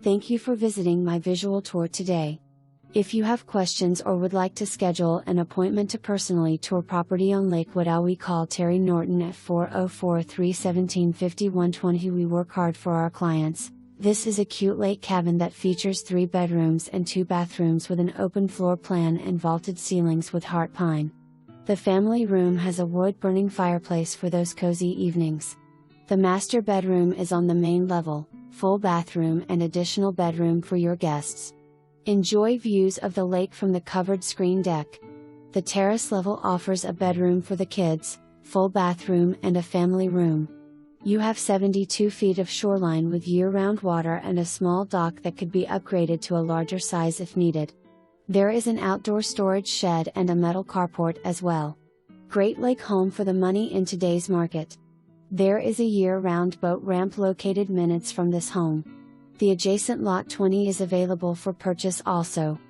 Thank you for visiting my visual tour today. If you have questions or would like to schedule an appointment to personally tour property on Lake WEDOWEE, call Terry Norton at 404-317-5120. We work hard for our clients. This is a cute lake cabin that features 3 bedrooms and 2 bathrooms with an open floor plan and vaulted ceilings with heart pine. The family room has a wood-burning fireplace for those cozy evenings. The master bedroom is on the main level, full bathroom and additional bedroom for your guests. Enjoy views of the lake from the covered screen deck. The terrace level offers a bedroom for the kids, full bathroom and a family room. You have 72 feet of shoreline with year-round water and a small dock that could be upgraded to a larger size if needed. There is an outdoor storage shed and a metal carport as well. Great lake home for the money in today's market. There is a year-round boat ramp located minutes from this home. The adjacent Lot 20 is available for purchase also.